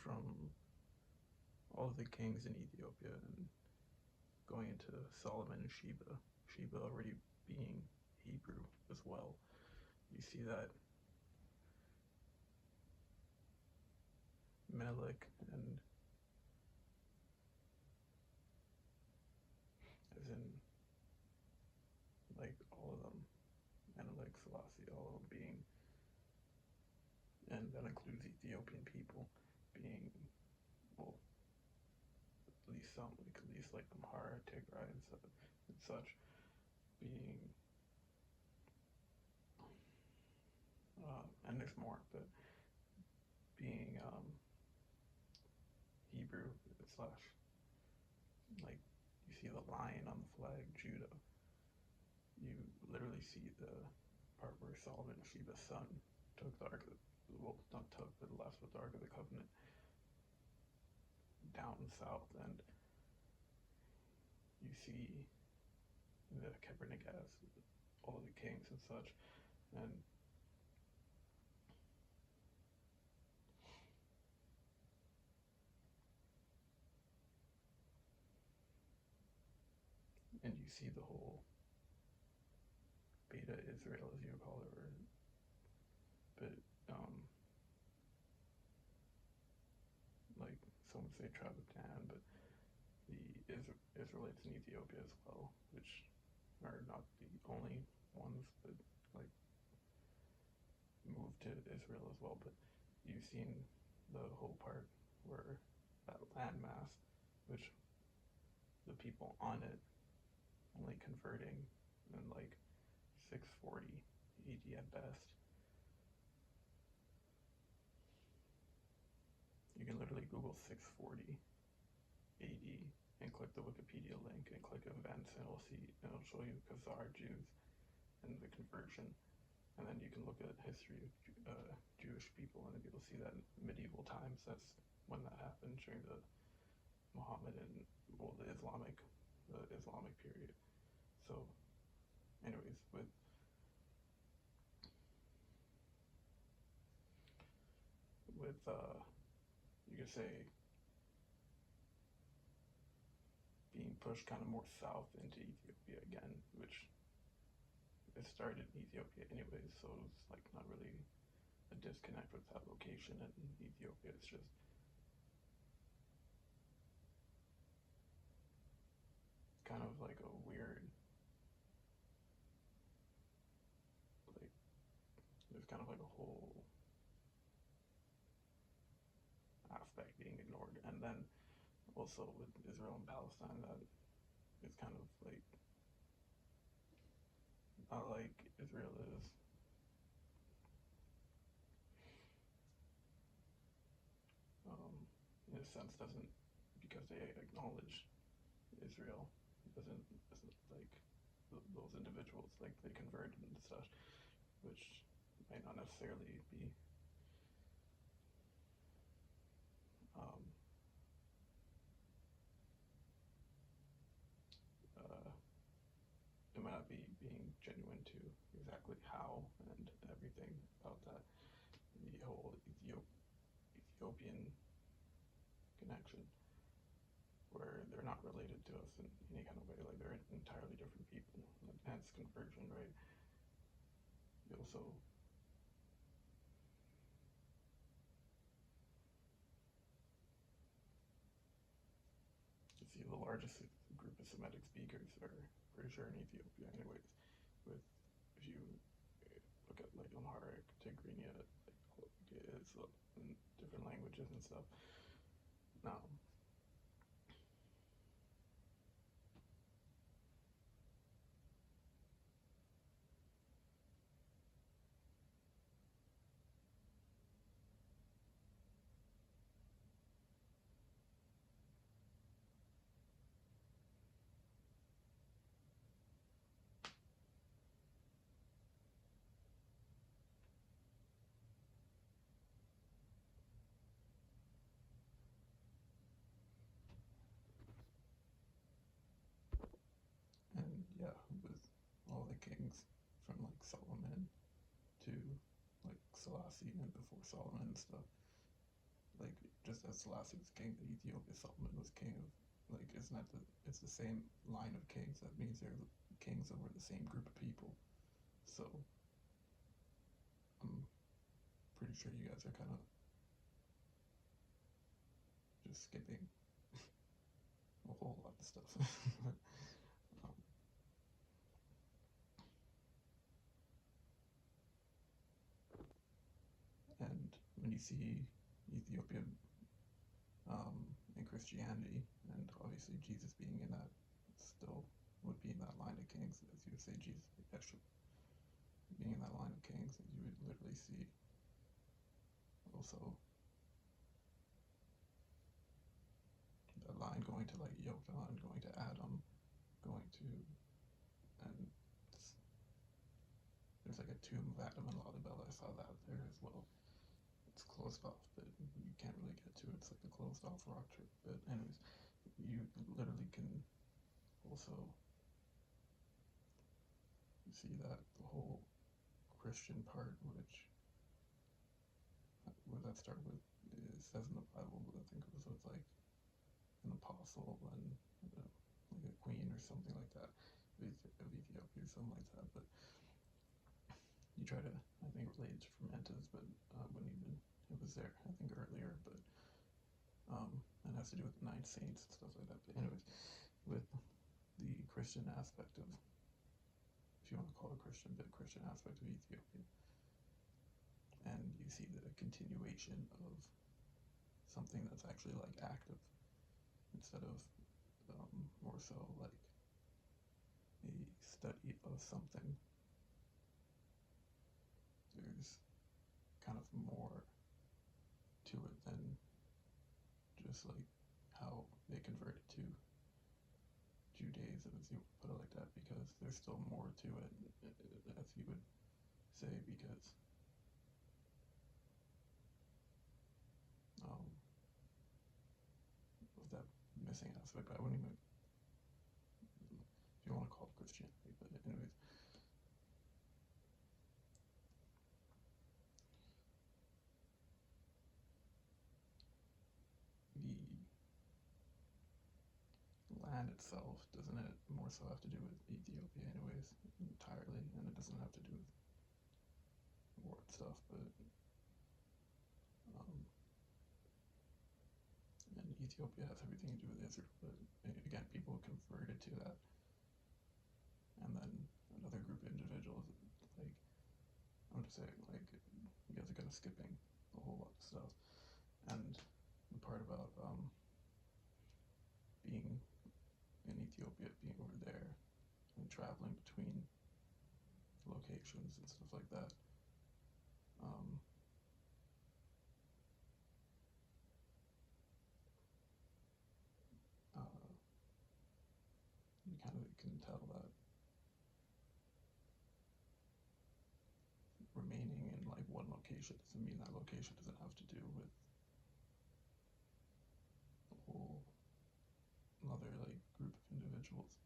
from all of the kings in Ethiopia and going into Solomon and Sheba. Sheba already being Hebrew as well. You see that Menelik and as in like all of them, Menelik, Selassie, all of them being, and that includes Ethiopian people being, well, at least some, like at least like Amhara, Tigray, and such being, and there's more, but being Hebrew slash, like you see the lion on the flag, Judah. You literally see the part where Solomon, Sheba's son, took the Ark of, well, not took, but left with the Ark of the Covenant down south, and you see the Kebra-Nagaz, all of the kings and such, and you see the whole Beta Israel, as you call it, or but like some would say tribe of Dan, but the Israelites in Ethiopia as well, which are not the only ones that like moved to Israel as well, but you've seen the whole part where that landmass, which the people on it only converting in like 640 AD at best. You can literally Google 640 AD and click the Wikipedia link and click events, and it'll show you Khazar Jews and the conversion. And then you can look at history of Jewish people, and you'll see that in medieval times, that's when that happened, during the Mohammedan, well, the Islamic period. So, anyways, you could say being pushed kind of more south into Ethiopia again, which it started in Ethiopia anyways, so it was like not really a disconnect with that location in Ethiopia. It's just kind of like a weird, like there's kind of like a whole aspect being ignored, and then also with Israel and Palestine, that it's kind of like not like Israel is in a sense doesn't, because they acknowledge Israel, doesn't like those individuals, like they converted and such, which might not necessarily be it might not be being genuine to exactly how and everything about that, the whole Ethiopian connection, where they're not related to us in any kind of way, like they're entirely different people, hence conversion, right? You also see the largest group of Semitic speakers are pretty sure in Ethiopia anyways, with if you look at like Amharic, Tigrinya, like it's in different languages and stuff. Now and yeah, with all the kings from like Solomon to like Selassie and before Solomon and stuff, like just as Selassie was king of Ethiopia, Solomon was king of, like, it's the same line of kings. That means they're the kings over the same group of people. So I'm pretty sure you guys are kind of just skipping a whole lot of stuff. um, and when you see Ethiopia in Christianity, and obviously Jesus being in that, still would be in that line of kings, as you would say Jesus actually being in that line of kings, and you would literally see also a line going to like Yochanan, going to Adam, going to, and there's like a tomb of Adam and Laudabella. I saw that there as well. It's closed off, but you can't really get to it. It's like a closed off rock trip. But anyways, you literally can also see that the whole Christian part, which where that started with, it says in the Bible, I think it was with like an apostle and like a queen or something like that of Ethiopia or something like that. But you try to, I think, relate it to Fermentas, but when even it was there, I think earlier, but it has to do with the 9 saints and stuff like that. But anyways, with the Christian aspect of, if you want to call it Christian, but Christian aspect of Ethiopia, and you see the continuation of something that's actually like active instead of more so like a study of something. There's kind of more to it than just like how they converted to Judaism, as you would put it like that, because there's still more to it, as you would say, because of that missing aspect. I wouldn't even, if you want to call it Christianity, but anyways, the land itself, doesn't it more so have to do with Ethiopia anyways, entirely, and it doesn't have to do with war and stuff, but and Ethiopia has everything to do with Israel, but again, people converted to that, and then another group of individuals, like, I'm just saying, like, you guys are kind of skipping a whole lot of stuff, and the part about being in Ethiopia, being over there, and traveling between locations and stuff like that. You kind of can tell that remaining in like one location doesn't mean that location doesn't have to do with a whole another like group of individuals.